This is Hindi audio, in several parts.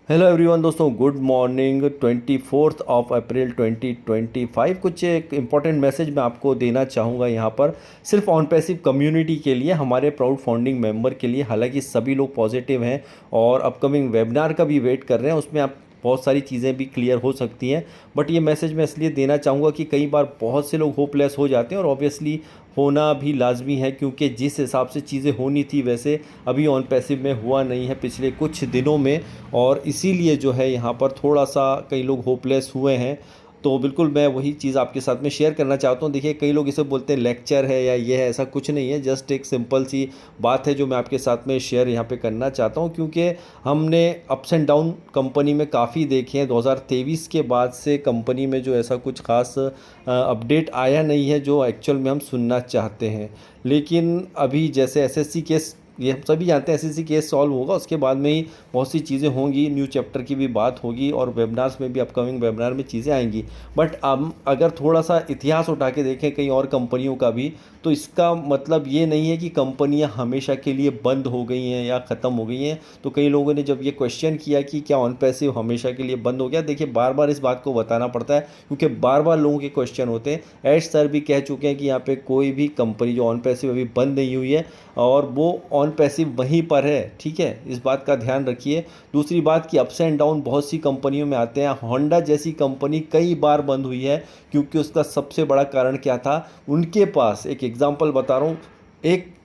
हेलो एवरीवन दोस्तों, गुड मॉर्निंग। 24 अप्रैल 2025 कुछ एक इम्पॉर्टेंट मैसेज मैं आपको देना चाहूँगा यहाँ पर, सिर्फ ऑन पैसिव कम्युनिटी के लिए, हमारे प्राउड फाउंडिंग मेंबर के लिए। हालांकि सभी लोग पॉजिटिव हैं और अपकमिंग वेबिनार का भी वेट कर रहे हैं, उसमें आप बहुत सारी चीज़ें भी क्लियर हो सकती हैं। बट ये मैसेज मैं इसलिए देना चाहूँगा कि कई बार बहुत से लोग होपलेस हो जाते हैं और ऑब्वियसली होना भी लाजमी है, क्योंकि जिस हिसाब से चीज़ें होनी थी वैसे अभी ऑन पैसिव में हुआ नहीं है पिछले कुछ दिनों में, और इसीलिए जो है यहाँ पर थोड़ा सा कई लोग होपलेस हुए हैं। तो बिल्कुल मैं वही चीज़ आपके साथ में शेयर करना चाहता हूँ। देखिए, कई लोग इसे बोलते हैं लेक्चर है या ये है, ऐसा कुछ नहीं है। जस्ट एक सिंपल सी बात है जो मैं आपके साथ में शेयर यहाँ पे करना चाहता हूँ, क्योंकि हमने अप्स एंड डाउन कंपनी में काफ़ी देखे हैं। 2023 के बाद से कंपनी में जो ऐसा कुछ खास अपडेट आया नहीं है जो एक्चुअल में हम सुनना चाहते हैं। लेकिन अभी जैसे एसएससी केस, ये हम सभी जानते हैं, एसएससी केस सॉल्व होगा, उसके बाद में ही बहुत सी चीज़ें होंगी, न्यू चैप्टर की भी बात होगी और वेबिनार्स में भी, अपकमिंग वेबिनार में चीज़ें आएंगी। बट हम अगर थोड़ा सा इतिहास उठा के देखें कई और कंपनियों का भी, तो इसका मतलब ये नहीं है कि कंपनियां हमेशा के लिए बंद हो गई हैं या ख़त्म हो गई हैं। तो कई लोगों ने जब ये क्वेश्चन किया कि क्या ऑन पैसिव हमेशा के लिए बंद हो गया, देखिए बार बार इस बात को बताना पड़ता है क्योंकि बार बार लोगों के क्वेश्चन होते हैं। एश सर भी कह चुके हैं कि यहाँ पे कोई भी कंपनी जो ऑन पैसिव अभी बंद नहीं हुई है और वो ऑन पैसिव वहीं पर है। ठीक है, इस बात का ध्यान रखिए। दूसरी बात कि अप्स एंड डाउन बहुत सी कंपनियों में आते हैं। होंडा जैसी कंपनी कई बार बंद हुई है, क्योंकि उसका सबसे बड़ा कारण क्या था, उनके पास, एक एग्जांपल बता रहा हूँ,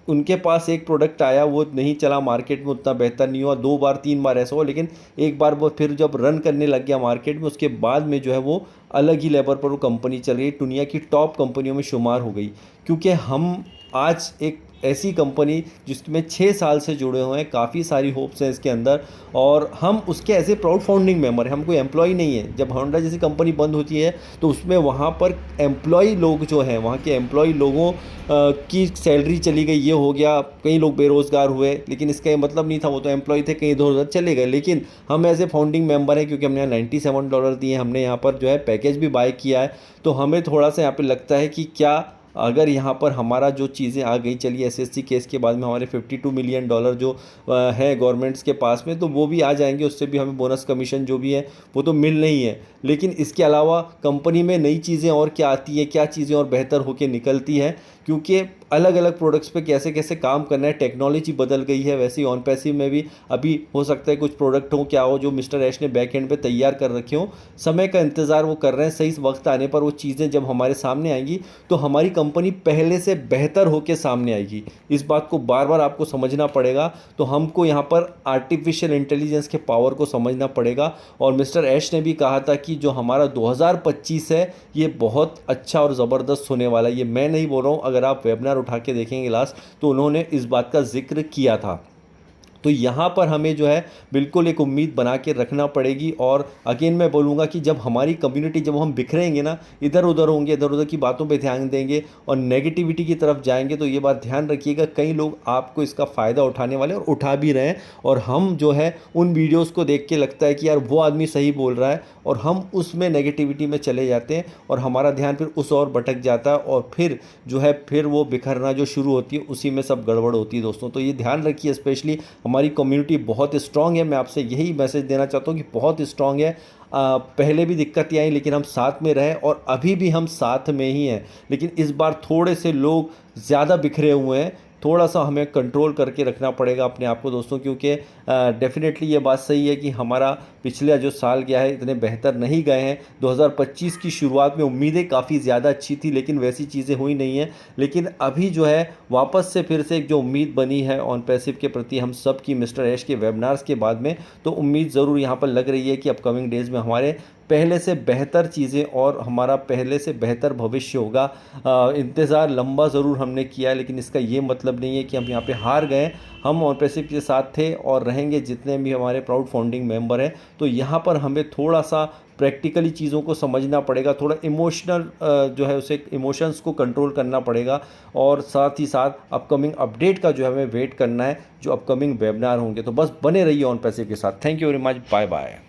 उनके पास एक प्रोडक्ट आया, वो नहीं चला, मार्केट में उतना बेहतर नहीं हुआ, 2 बार 3 बार ऐसा हुआ, लेकिन एक बार वो फिर जब रन करने लग गया मार्केट में, उसके बाद में जो है वो अलग ही लेवल पर वो कंपनी चल रही है, दुनिया की टॉप कंपनियों में शुमार हो गई। क्योंकि हम आज एक ऐसी कंपनी जिसमें 6 साल से जुड़े हुए हैं, काफ़ी सारी होप्स हैं इसके अंदर, और हम उसके ऐसे प्राउड फाउंडिंग मेंबर हैं, हम कोई एम्प्लॉय नहीं है। जब होंडा जैसी कंपनी बंद होती है तो उसमें वहाँ पर एम्प्लॉय लोग जो हैं, वहाँ के एम्प्लॉय लोगों की सैलरी चली गई, ये हो गया, कई लोग बेरोज़गार हुए, लेकिन इसका ये मतलब नहीं था, वो तो एम्प्लॉय थे, कहीं इधर उधर चले गए। लेकिन हम एज ए फाउंडिंग मेंबर हैं, क्योंकि हमने यहाँ $97 दिए, हमने यहाँ पर जो है पैकेज भी बाय किया है, तो हमें थोड़ा सा यहाँ पर लगता है कि क्या अगर यहाँ पर हमारा जो चीज़ें आ गई, चलिए एसएससी केस के बाद में हमारे $52 मिलियन जो है गवर्नमेंट्स के पास में, तो वो भी आ जाएंगे, उससे भी हमें बोनस कमीशन जो भी है वो तो मिल नहीं है। लेकिन इसके अलावा कंपनी में नई चीज़ें और क्या आती है, क्या चीज़ें और बेहतर होकर निकलती है, क्योंकि अलग अलग प्रोडक्ट्स पे कैसे कैसे काम करना है, टेक्नोलॉजी बदल गई है। वैसे ही ऑन पैसिव में भी अभी हो सकता है कुछ प्रोडक्ट हो, क्या हो, जो मिस्टर ऐश ने बैक एंड पे तैयार कर रखे हो, समय का इंतज़ार वो कर रहे हैं। सही वक्त आने पर वो चीज़ें जब हमारे सामने आएंगी तो हमारी कंपनी पहले से बेहतर होकर सामने आएगी। इस बात को बार बार आपको समझना पड़ेगा। तो हमको यहाँ पर आर्टिफिशियल इंटेलिजेंस के पावर को समझना पड़ेगा। और मिस्टर ऐश ने भी कहा था कि जो हमारा 2025 है ये बहुत अच्छा और ज़बरदस्त होने वाला है। ये मैं नहीं बोल रहा हूँ, अगर आप वेबिनार उठा के देखेंगे लास्ट, तो उन्होंने इस बात का जिक्र किया था। तो यहाँ पर हमें जो है बिल्कुल एक उम्मीद बना के रखना पड़ेगी। और अगेन मैं बोलूँगा कि जब हमारी कम्युनिटी, जब हम बिखरेंगे ना, इधर उधर होंगे, इधर उधर की बातों पे ध्यान देंगे और नेगेटिविटी की तरफ जाएंगे, तो ये बात ध्यान रखिएगा, कई लोग आपको इसका फ़ायदा उठाने वाले और उठा भी रहे हैं। और हम जो है उन वीडियोज़ को देख के लगता है कि यार वो आदमी सही बोल रहा है, और हम उसमें नेगेटिविटी में चले जाते हैं और हमारा ध्यान फिर उस और भटक जाता है, और फिर जो है फिर वो बिखरना जो शुरू होती है, उसी में सब गड़बड़ होती है दोस्तों। तो ये ध्यान रखिए। स्पेशली हमारी कम्युनिटी बहुत स्ट्रांग है, मैं आपसे यही मैसेज देना चाहता हूँ कि बहुत स्ट्रांग है। पहले भी दिक्कतें आई लेकिन हम साथ में रहे, और अभी भी हम साथ में ही हैं। लेकिन इस बार थोड़े से लोग ज़्यादा बिखरे हुए हैं, थोड़ा सा हमें कंट्रोल करके रखना पड़ेगा अपने आप को दोस्तों, क्योंकि डेफिनेटली ये बात सही है कि हमारा पिछला जो साल गया है इतने बेहतर नहीं गए हैं। 2025 की शुरुआत में उम्मीदें काफ़ी ज़्यादा अच्छी थी, लेकिन वैसी चीज़ें हुई नहीं हैं। लेकिन अभी जो है वापस से फिर से एक जो उम्मीद बनी है ऑन पैसिव के प्रति हम सब की, मिस्टर ऐश के वेबिनार्स के बाद में, तो उम्मीद ज़रूर यहाँ पर लग रही है कि अपकमिंग डेज़ में हमारे पहले से बेहतर चीज़ें और हमारा पहले से बेहतर भविष्य होगा। इंतज़ार लंबा ज़रूर हमने किया है, लेकिन इसका ये मतलब नहीं है कि हम यहाँ पे हार गए। हम ऑन पैसिव के साथ थे और रहेंगे, जितने भी हमारे प्राउड फाउंडिंग मेंबर हैं। तो यहाँ पर हमें थोड़ा सा प्रैक्टिकली चीज़ों को समझना पड़ेगा, थोड़ा इमोशनल जो है उसे इमोशंस को कंट्रोल करना पड़ेगा, और साथ ही साथ अपकमिंग अपडेट का जो है हमें वेट करना है, जो अपकमिंग वेबिनार होंगे। तो बस बने रहिए ऑन पैसिव के साथ। Thank you very much, bye bye.